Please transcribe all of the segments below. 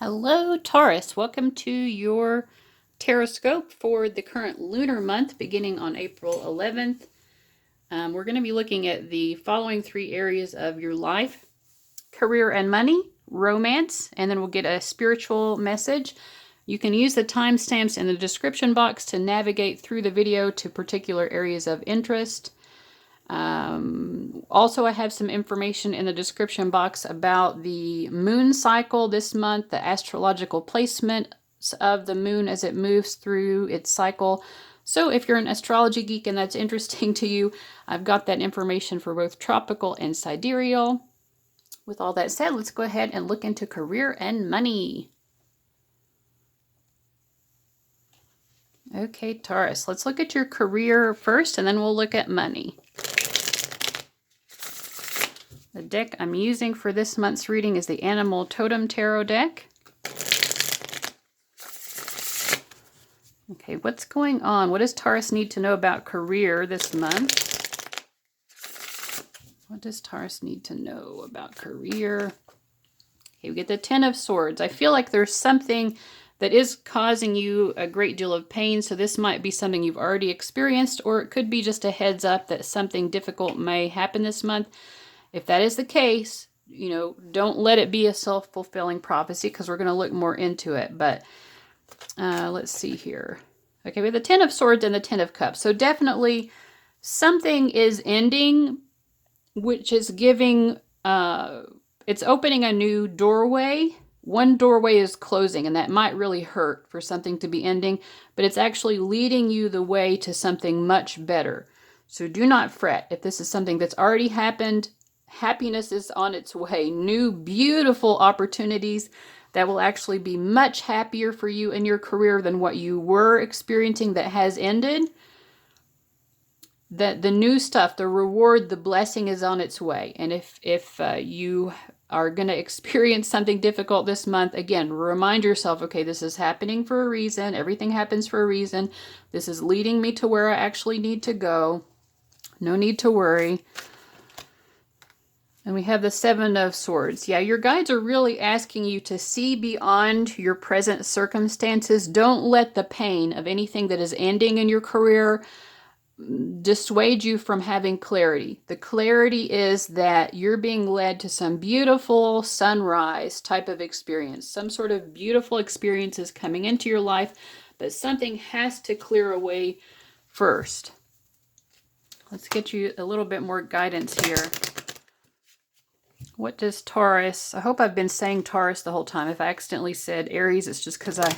Hello, Taurus. Welcome to your Tarotscope for the current lunar month beginning on April 11th. We're going to be looking at the following three areas of your life: career and money, romance, and then we'll get a spiritual message. You can use the timestamps in the description box to navigate through the video to particular areas of interest. Also, I have some information in the description box about the moon cycle this month, the astrological placement of the moon as it moves through its cycle. So if you're an astrology geek and that's interesting to you, I've got that information for both tropical and sidereal. With all that said, let's go ahead and look into career and money. Okay, Taurus, let's look at your career first and then we'll look at money. The deck I'm using for this month's reading is the Animal Totem Tarot deck. Okay, what's going on? What does Taurus need to know about career this month? What does Taurus need to know about career? Okay, we get the Ten of Swords. I feel like there's something that is causing you a great deal of pain, so this might be something you've already experienced, or it could be just a heads up that something difficult may happen this month. If that is the case, don't let it be a self-fulfilling prophecy because we're going to look more into it. But let's see here. Okay, we have the Ten of Swords and the Ten of Cups. So definitely something is ending, which is giving, it's opening a new doorway. One doorway is closing, and that might really hurt for something to be ending, but it's actually leading you the way to something much better. So do not fret. If this is something that's already happened, happiness is on its way. New, beautiful opportunities that will actually be much happier for you in your career than what you were experiencing that has ended. That the new stuff, the reward, the blessing is on its way. And if you are going to experience something difficult this month, again, remind yourself, okay, this is happening for a reason. Everything happens for a reason. This is leading me to where I actually need to go. No need to worry. And we have the Seven of Swords. Yeah, your guides are really asking you to see beyond your present circumstances. Don't let the pain of anything that is ending in your career dissuade you from having clarity. The clarity is that you're being led to some beautiful sunrise type of experience. Some sort of beautiful experience is coming into your life, but something has to clear away first. Let's get you a little bit more guidance here. What does Taurus... I hope I've been saying Taurus the whole time. If I accidentally said Aries, it's just because I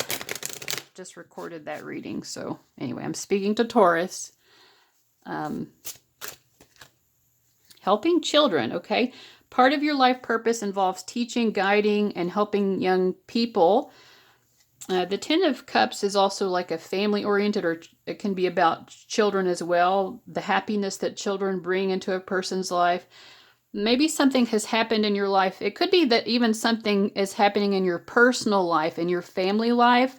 just recorded that reading. So anyway, I'm speaking to Taurus. Helping children, okay? Part of your life purpose involves teaching, guiding, and helping young people. The Ten of Cups is also like a family-oriented, or it can be about children as well. The happiness that children bring into a person's life. Maybe something has happened in your life. It could be that even something is happening in your personal life, in your family life,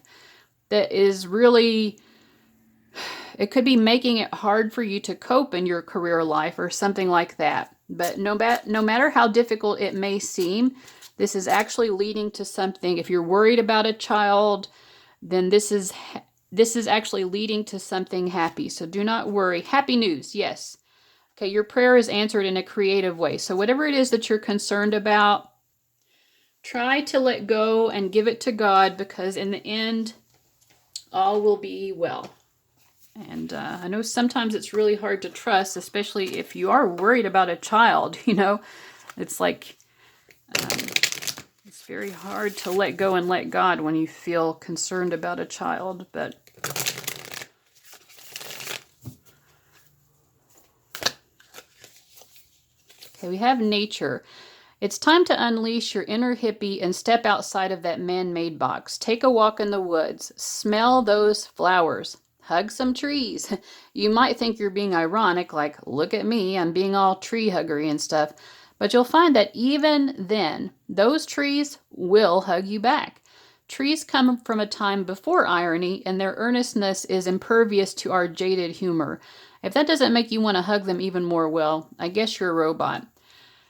that is really, it could be making it hard for you to cope in your career life or something like that. But no matter how difficult it may seem, this is actually leading to something. If you're worried about a child, then this is actually leading to something happy. So do not worry. Happy news, yes. Okay, your prayer is answered in a creative way. So whatever it is that you're concerned about, try to let go and give it to God, because in the end, all will be well. And I know sometimes it's really hard to trust, especially if you are worried about a child, It's like, it's very hard to let go and let God when you feel concerned about a child, but... Okay, we have nature. It's time to unleash your inner hippie and step outside of that man-made box. Take a walk in the woods. Smell those flowers. Hug some trees. You might think you're being ironic, like, look at me, I'm being all tree huggery and stuff. But you'll find that even then, those trees will hug you back. Trees come from a time before irony, and their earnestness is impervious to our jaded humor. If that doesn't make you want to hug them even more, well, I guess you're a robot.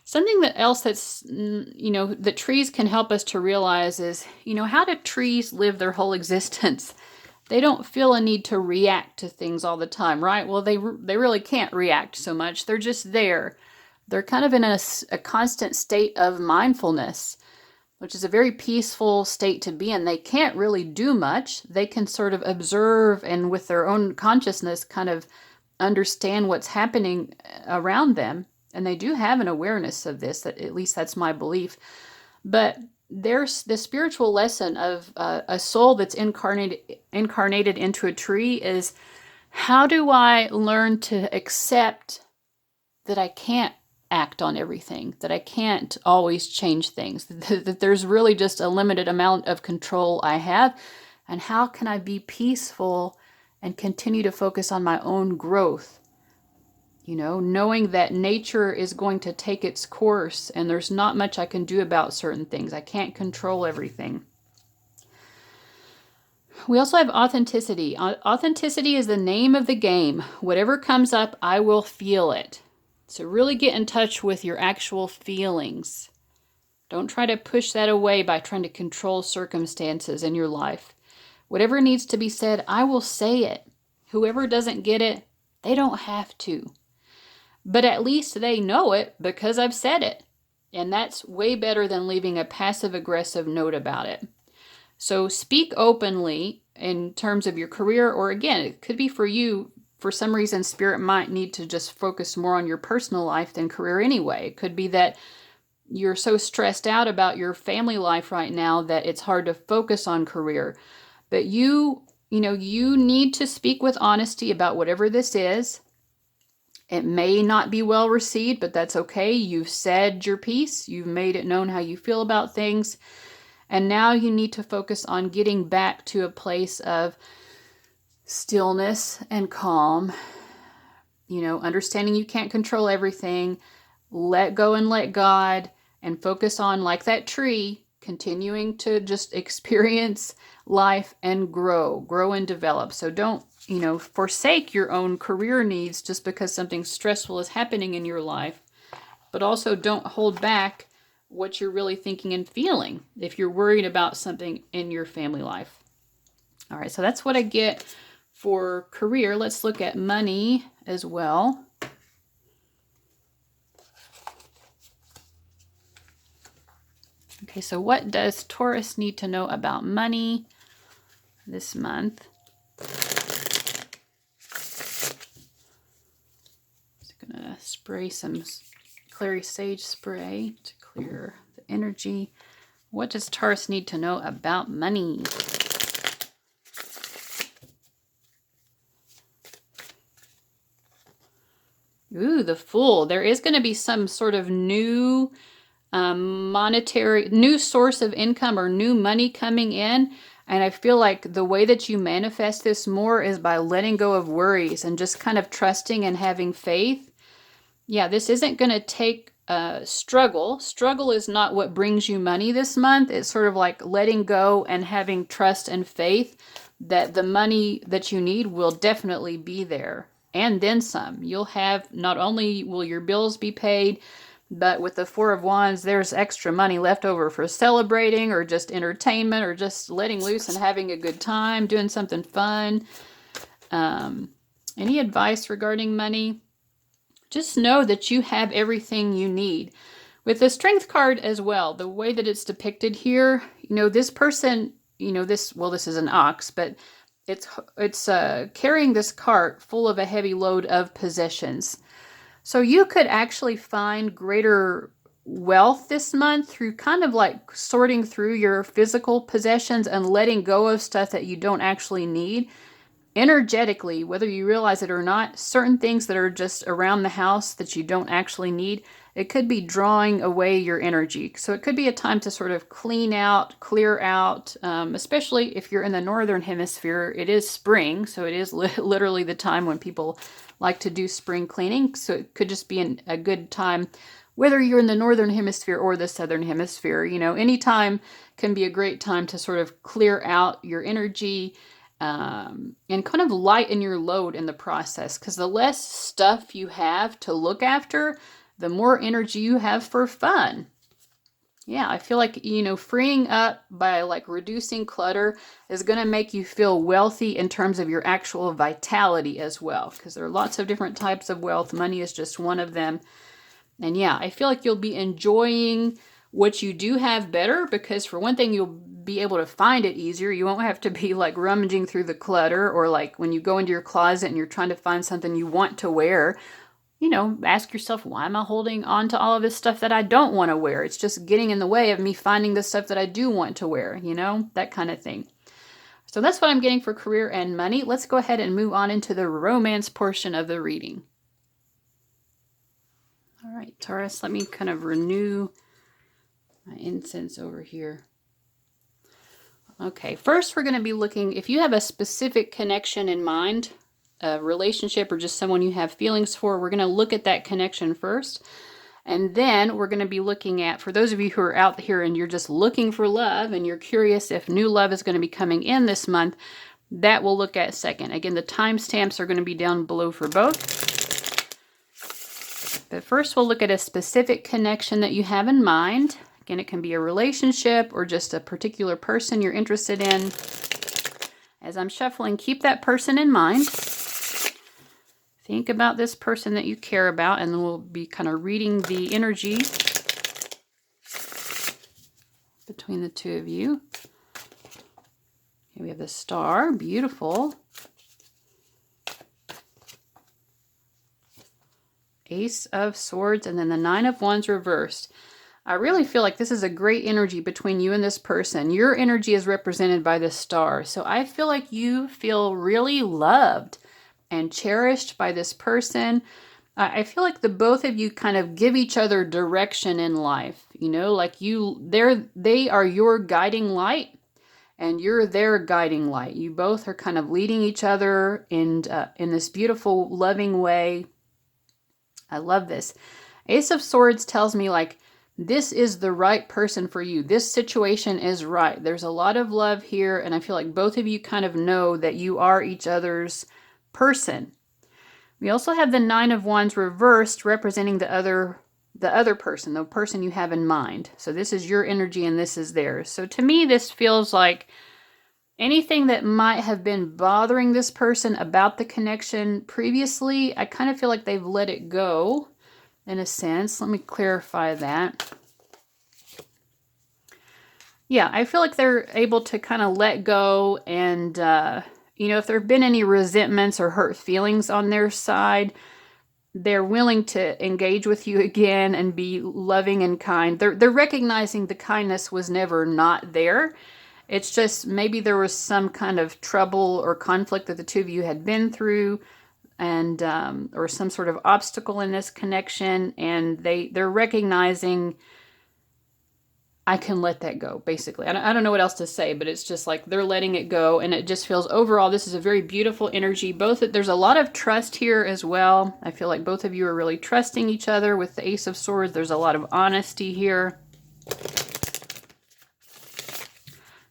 Something that else that's, that trees can help us to realize is, how do trees live their whole existence? They don't feel a need to react to things all the time, right? Well, they really can't react so much. They're just there. They're kind of in a constant state of mindfulness, which is a very peaceful state to be in. They can't really do much. They can sort of observe and with their own consciousness kind of understand what's happening around them. And they do have an awareness of this, at least that's my belief. But there's the spiritual lesson of a soul that's incarnated into a tree is, how do I learn to accept that I can't act on everything, that I can't always change things, that there's really just a limited amount of control I have, and how can I be peaceful and continue to focus on my own growth? Knowing that nature is going to take its course and there's not much I can do about certain things. I can't control everything. We also have authenticity. Authenticity is the name of the game. Whatever comes up, I will feel it. So really get in touch with your actual feelings. Don't try to push that away by trying to control circumstances in your life. Whatever needs to be said, I will say it. Whoever doesn't get it, they don't have to. But at least they know it because I've said it. And that's way better than leaving a passive-aggressive note about it. So speak openly in terms of your career, or again, it could be for you. For some reason, Spirit might need to just focus more on your personal life than career anyway. It could be that you're so stressed out about your family life right now that it's hard to focus on career. But you need to speak with honesty about whatever this is. It may not be well received, but that's okay. You've said your piece. You've made it known how you feel about things. And now you need to focus on getting back to a place of stillness and calm. Understanding you can't control everything. Let go and let God, and focus on, like that tree, continuing to just experience life and grow and develop. So don't, forsake your own career needs just because something stressful is happening in your life, but also don't hold back what you're really thinking and feeling if you're worried about something in your family life. All right, so that's what I get for career. Let's look at money as well. Okay, so what does Taurus need to know about money this month? Just gonna spray some clary sage spray to clear the energy. What does Taurus need to know about money? Ooh, the Fool. There is going to be some sort of new new source of income or new money coming in. And I feel like the way that you manifest this more is by letting go of worries and just kind of trusting and having faith. Yeah, this isn't going to take struggle. Struggle is not what brings you money this month. It's sort of like letting go and having trust and faith that the money that you need will definitely be there. And then some. You'll have, not only will your bills be paid, but with the Four of Wands, there's extra money left over for celebrating or just entertainment or just letting loose and having a good time, doing something fun. Any advice regarding money? Just know that you have everything you need. With the Strength card as well, the way that it's depicted here, this person, this is an ox, but it's carrying this cart full of a heavy load of possessions. So you could actually find greater wealth this month through kind of like sorting through your physical possessions and letting go of stuff that you don't actually need. Energetically, whether you realize it or not, certain things that are just around the house that you don't actually need, it could be drawing away your energy. So it could be a time to sort of clean out, clear out, especially if you're in the northern hemisphere. It is spring, so it is literally the time when people like to do spring cleaning. So it could just be a good time, whether you're in the northern hemisphere or the southern hemisphere. Any time can be a great time to sort of clear out your energy, and kind of lighten your load in the process, because the less stuff you have to look after, the more energy you have for fun. Yeah, I feel like, you know, freeing up by like reducing clutter is going to make you feel wealthy in terms of your actual vitality as well, because there are lots of different types of wealth. Money is just one of them. And yeah, I feel like you'll be enjoying what you do have better, because for one thing, you'll be able to find it easier. You won't have to be like rummaging through the clutter, or like when you go into your closet and you're trying to find something you want to wear. You know, ask yourself, why am I holding on to all of this stuff that I don't want to wear? It's just getting in the way of me finding the stuff that I do want to wear, you know, that kind of thing. So that's what I'm getting for career and money. Let's go ahead and move on into the romance portion of the reading. All right, Taurus, let me kind of renew my incense over here. Okay, first we're going to be looking, if you have a specific connection in mind, a relationship or just someone you have feelings for, we're going to look at that connection first. And then we're going to be looking at, for those of you who are out here and you're just looking for love and you're curious if new love is going to be coming in this month, that we'll look at second. Again, the timestamps are going to be down below for both. But first we'll look at a specific connection that you have in mind. Again, it can be a relationship or just a particular person you're interested in. As I'm shuffling, keep that person in mind. Think about this person that you care about, and then we'll be kind of reading the energy between the two of you. Here we have the Star, beautiful. Ace of Swords, and then the Nine of Wands reversed. I really feel like this is a great energy between you and this person. Your energy is represented by the Star, so I feel like you feel really loved and cherished by this person. I feel like the both of you kind of give each other direction in life. You know, like they are your guiding light and you're their guiding light. You both are kind of leading each other in this beautiful, loving way. I love this. Ace of Swords tells me like, this is the right person for you. This situation is right. There's a lot of love here, and I feel like both of you kind of know that you are each other's person. We also have the Nine of Wands reversed, representing the other person, the person you have in mind. So this is your energy and this is theirs. So to me, this feels like anything that might have been bothering this person about the connection previously, I kind of feel like they've let it go in a sense. Let me clarify that. Yeah, I feel like they're able to kind of let go and, you know, if there have been any resentments or hurt feelings on their side, they're willing to engage with you again and be loving and kind. They're recognizing the kindness was never not there. It's just maybe there was some kind of trouble or conflict that the two of you had been through, and or some sort of obstacle in this connection, and they're recognizing, I can let that go, basically. I don't know what else to say, but it's just like they're letting it go, and it just feels overall this is a very beautiful energy. There's a lot of trust here as well. I feel like both of you are really trusting each other with the Ace of Swords. There's a lot of honesty here.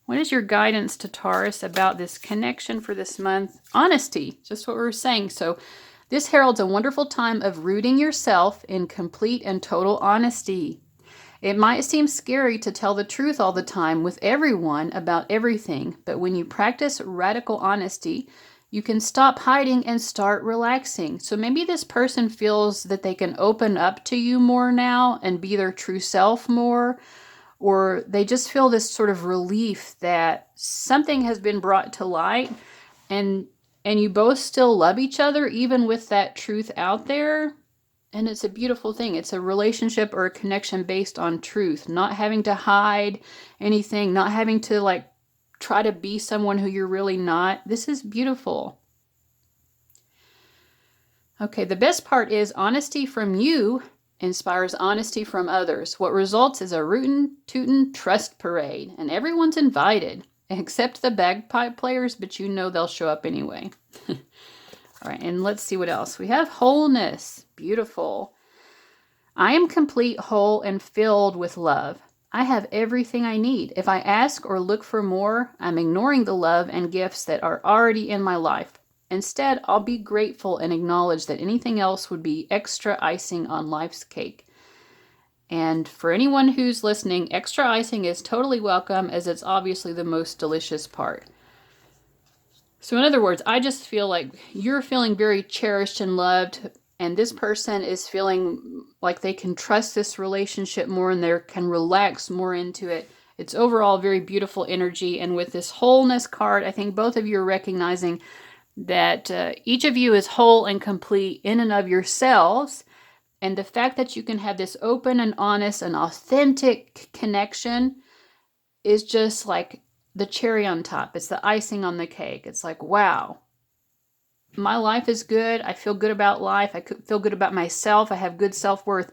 What is your guidance to Taurus about this connection for this month? Honesty, just what we were saying. So this heralds a wonderful time of rooting yourself in complete and total honesty. It might seem scary to tell the truth all the time with everyone about everything, but when you practice radical honesty, you can stop hiding and start relaxing. So maybe this person feels that they can open up to you more now and be their true self more, or they just feel this sort of relief that something has been brought to light, and you both still love each other even with that truth out there. And it's a beautiful thing. It's a relationship or a connection based on truth, not having to hide anything, not having to like try to be someone who you're really not. This is beautiful. Okay, the best part is honesty from you inspires honesty from others. What results is a rootin' tootin' trust parade, and everyone's invited, except the bagpipe players, but you know they'll show up anyway. All right, and let's see what else. We have wholeness. Beautiful. I am complete, whole, and filled with love. I have everything I need. If I ask or look for more, I'm ignoring the love and gifts that are already in my life. Instead, I'll be grateful and acknowledge that anything else would be extra icing on life's cake. And for anyone who's listening, extra icing is totally welcome, as it's obviously the most delicious part. So in other words, I just feel like you're feeling very cherished and loved, and this person is feeling like they can trust this relationship more and they can relax more into it. It's overall very beautiful energy. And with this wholeness card, I think both of you are recognizing that each of you is whole and complete in and of yourselves. And the fact that you can have this open and honest and authentic connection is just like the cherry on top. It's the icing on the cake. It's like, wow, my life is good. I feel good about life. I feel good about myself. I have good self-worth.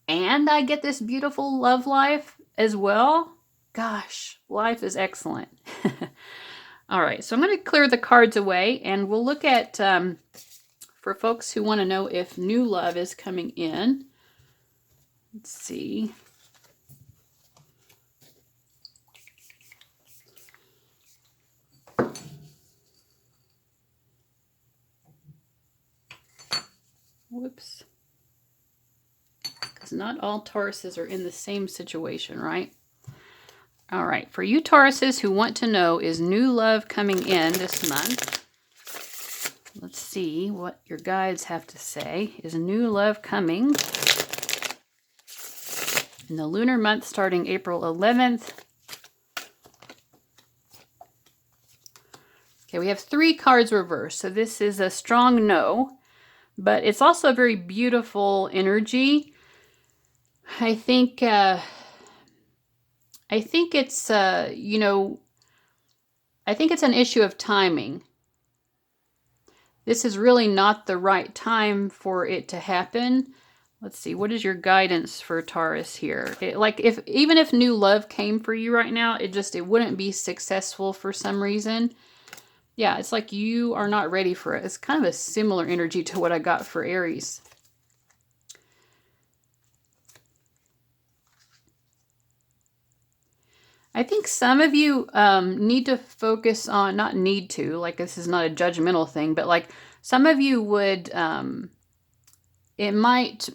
And I get this beautiful love life as well. Gosh, life is excellent. All right, so I'm going to clear the cards away, and we'll look at, for folks who want to know if new love is coming in. Let's see. Whoops. Because not all Tauruses are in the same situation, right? All right, for you Tauruses who want to know, is new love coming in this month? Let's see what your guides have to say. Is new love coming in the lunar month starting April 11th? Okay, we have 3 cards reversed, so this is a strong no. But it's also a very beautiful energy. I think it's you know, I think it's an issue of timing. This is really not the right time for it to happen. Let's see, what is your guidance for Taurus here? Even if new love came for you right now, it wouldn't be successful for some reason. Yeah, it's like you are not ready for it. It's kind of a similar energy to what I got for Aries. I think some of you need to focus on, not need to, like this is not a judgmental thing, but like some of you would, you might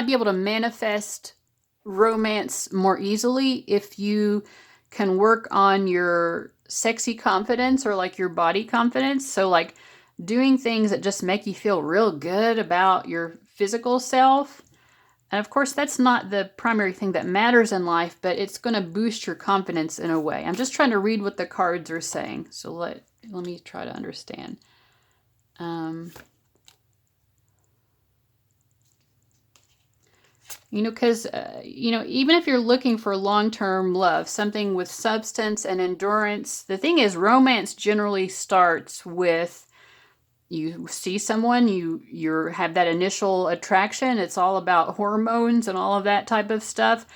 be able to manifest romance more easily if you can work on your sexy confidence or like your body confidence. So like doing things that just make you feel real good about your physical self. And of course, that's not the primary thing that matters in life, but it's going to boost your confidence in a way. I'm just trying to read what the cards are saying. So let me try to understand. You know, because, even if you're looking for long-term love, something with substance and endurance, the thing is romance generally starts with you see someone, you have that initial attraction. It's all about hormones and all of that type of stuff.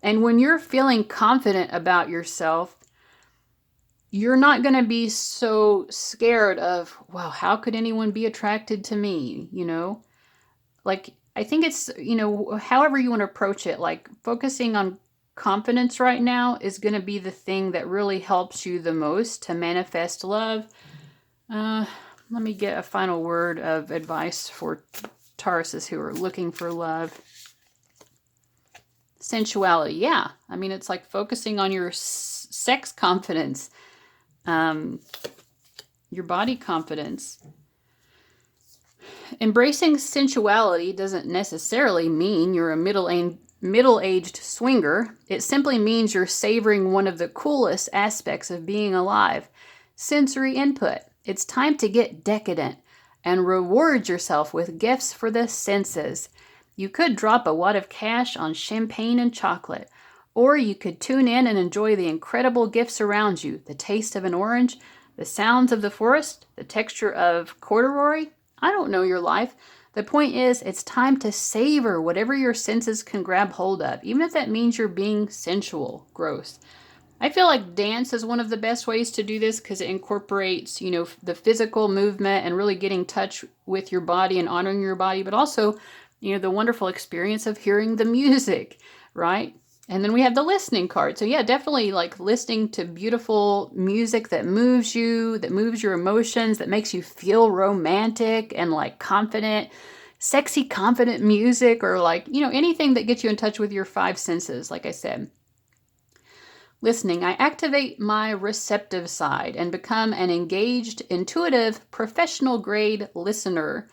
And when you're feeling confident about yourself, you're not going to be so scared of, wow, how could anyone be attracted to me? Like, I think it's, however you want to approach it, like focusing on confidence right now is going to be the thing that really helps you the most to manifest love. Let me get a final word of advice for Tauruses who are looking for love. Sensuality, yeah. I mean, it's like focusing on your sex confidence, your body confidence. Embracing sensuality doesn't necessarily mean you're a middle-aged swinger. It simply means you're savoring one of the coolest aspects of being alive, sensory input. It's time to get decadent and reward yourself with gifts for the senses. You could drop a wad of cash on champagne and chocolate, or you could tune in and enjoy the incredible gifts around you, the taste of an orange, the sounds of the forest, the texture of corduroy. I don't know your life. The point is, it's time to savor whatever your senses can grab hold of, even if that means you're being sensual. Gross. I feel like dance is one of the best ways to do this because it incorporates, the physical movement and really getting in touch with your body and honoring your body, but also, the wonderful experience of hearing the music, right? And then we have the listening card. So yeah, definitely like listening to beautiful music that moves you, that moves your emotions, that makes you feel romantic and like confident, sexy, confident music, or like, anything that gets you in touch with your five senses, like I said. Listening, I activate my receptive side and become an engaged, intuitive, professional grade listener.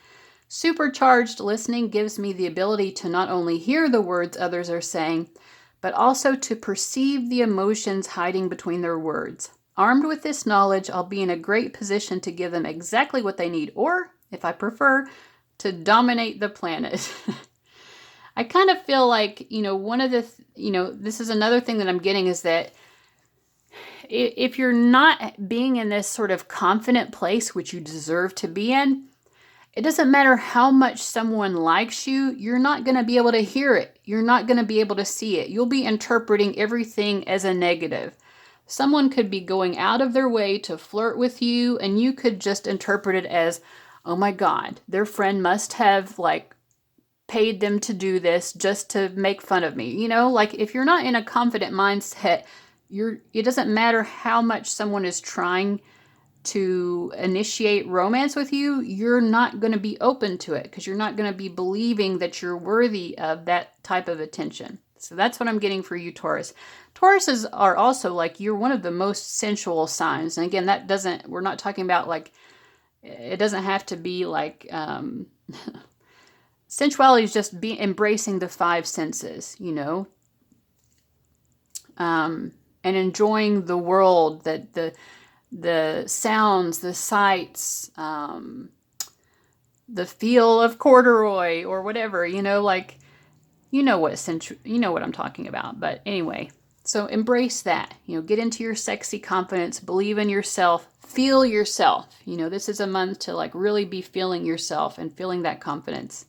Supercharged listening gives me the ability to not only hear the words others are saying, but also to perceive the emotions hiding between their words. Armed with this knowledge, I'll be in a great position to give them exactly what they need, or, if I prefer, to dominate the planet. I kind of feel like, one of the, this is another thing that I'm getting is that if you're not being in this sort of confident place, which you deserve to be in, it doesn't matter how much someone likes you, you're not going to be able to hear it. You're not going to be able to see it. You'll be interpreting everything as a negative. Someone could be going out of their way to flirt with you, and you could just interpret it as, oh my God, their friend must have like paid them to do this just to make fun of me. Like if you're not in a confident mindset, it doesn't matter how much someone is trying to initiate romance with you, you're not going to be open to it because you're not going to be believing that you're worthy of that type of attention. So that's what I'm getting for you, Taurus. Tauruses are also like, you're one of the most sensual signs. And again, we're not talking about like, it doesn't have to be like, sensuality is just embracing the five senses, and enjoying the world, that the sounds, the sights, the feel of corduroy or whatever, like, what I'm talking about. But anyway, so embrace that, get into your sexy confidence, believe in yourself, feel yourself. This is a month to like really be feeling yourself and feeling that confidence.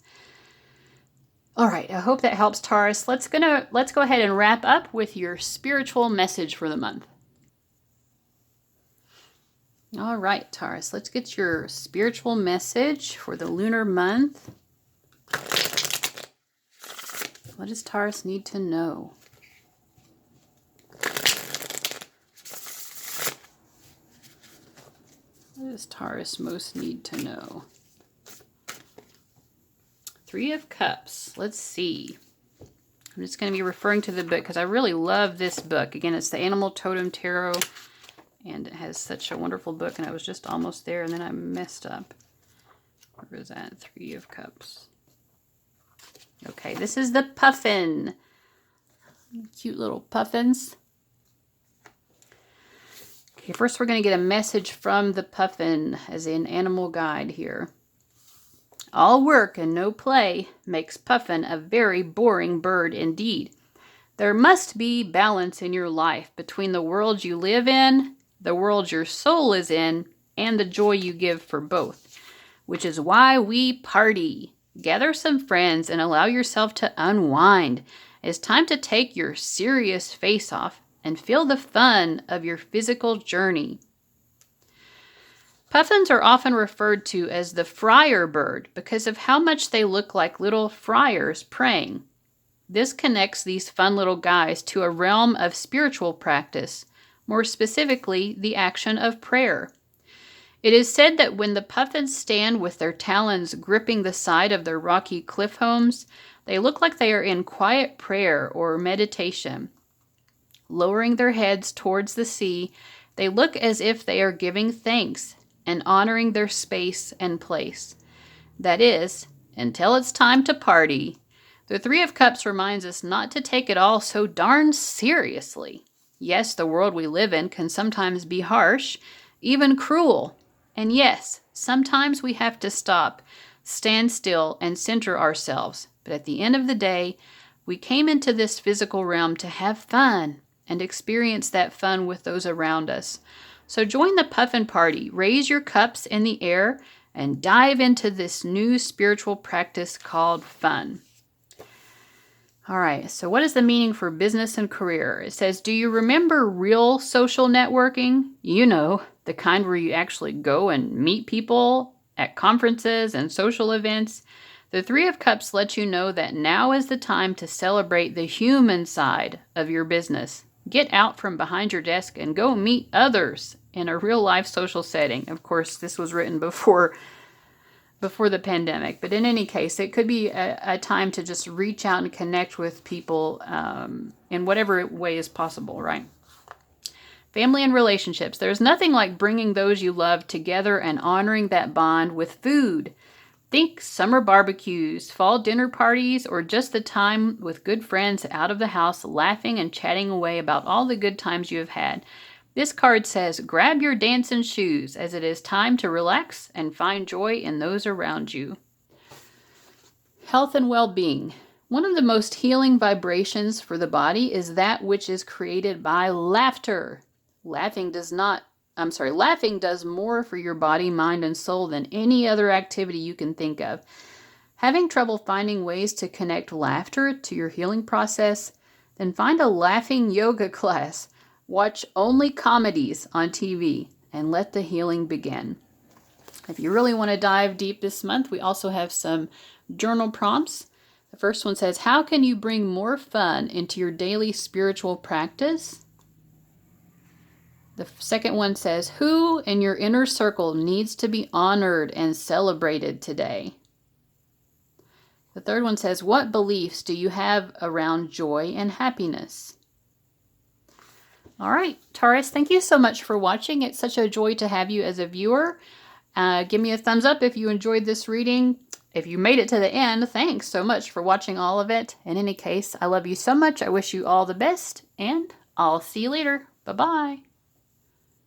All right, I hope that helps, Taurus. Let's go ahead and wrap up with your spiritual message for the month. All right, Taurus, let's get your spiritual message for the lunar month. What does Taurus need to know? What does Taurus most need to know? Three of Cups. Let's see. I'm just going to be referring to the book because I really love this book. Again, it's the Animal Totem Tarot. And it has such a wonderful book, and I was just almost there, and then I messed up. Where is that? Three of Cups. Okay, this is the puffin. Cute little puffins. Okay, first we're going to get a message from the puffin as an animal guide here. All work and no play makes puffin a very boring bird indeed. There must be balance in your life between the world you live in, the world your soul is in, and the joy you give for both, which is why we party. Gather some friends and allow yourself to unwind. It's time to take your serious face off and feel the fun of your physical journey. Puffins are often referred to as the friar bird because of how much they look like little friars praying. This connects these fun little guys to a realm of spiritual practice, more specifically, the action of prayer. It is said that when the puffins stand with their talons gripping the side of their rocky cliff homes, they look like they are in quiet prayer or meditation. Lowering their heads towards the sea, they look as if they are giving thanks and honoring their space and place. That is, until it's time to party. The Three of Cups reminds us not to take it all so darn seriously. Yes, the world we live in can sometimes be harsh, even cruel. And yes, sometimes we have to stop, stand still, and center ourselves. But at the end of the day, we came into this physical realm to have fun and experience that fun with those around us. So join the puffin party, raise your cups in the air, and dive into this new spiritual practice called fun. All right, so what is the meaning for business and career? It says, do you remember real social networking? The kind where you actually go and meet people at conferences and social events. The Three of Cups lets you know that now is the time to celebrate the human side of your business. Get out from behind your desk and go meet others in a real-life social setting. Of course, this was written before the pandemic. But in any case, it could be a time to just reach out and connect with people in whatever way is possible, right? Family and relationships. There's nothing like bringing those you love together and honoring that bond with food. Think summer barbecues, fall dinner parties, or just the time with good friends out of the house laughing and chatting away about all the good times you have had. This card says, grab your dancing shoes as it is time to relax and find joy in those around you. Health and well-being. One of the most healing vibrations for the body is that which is created by laughter. Laughing does more for your body, mind, and soul than any other activity you can think of. Having trouble finding ways to connect laughter to your healing process? Then find a laughing yoga class. Watch only comedies on TV and let the healing begin. If you really want to dive deep this month, we also have some journal prompts. The first one says, how can you bring more fun into your daily spiritual practice? The second one says, who in your inner circle needs to be honored and celebrated today? The third one says, what beliefs do you have around joy and happiness? All right, Taurus, thank you so much for watching. It's such a joy to have you as a viewer. Give me a thumbs up if you enjoyed this reading. If you made it to the end, thanks so much for watching all of it. In any case, I love you so much. I wish you all the best, and I'll see you later. Bye-bye.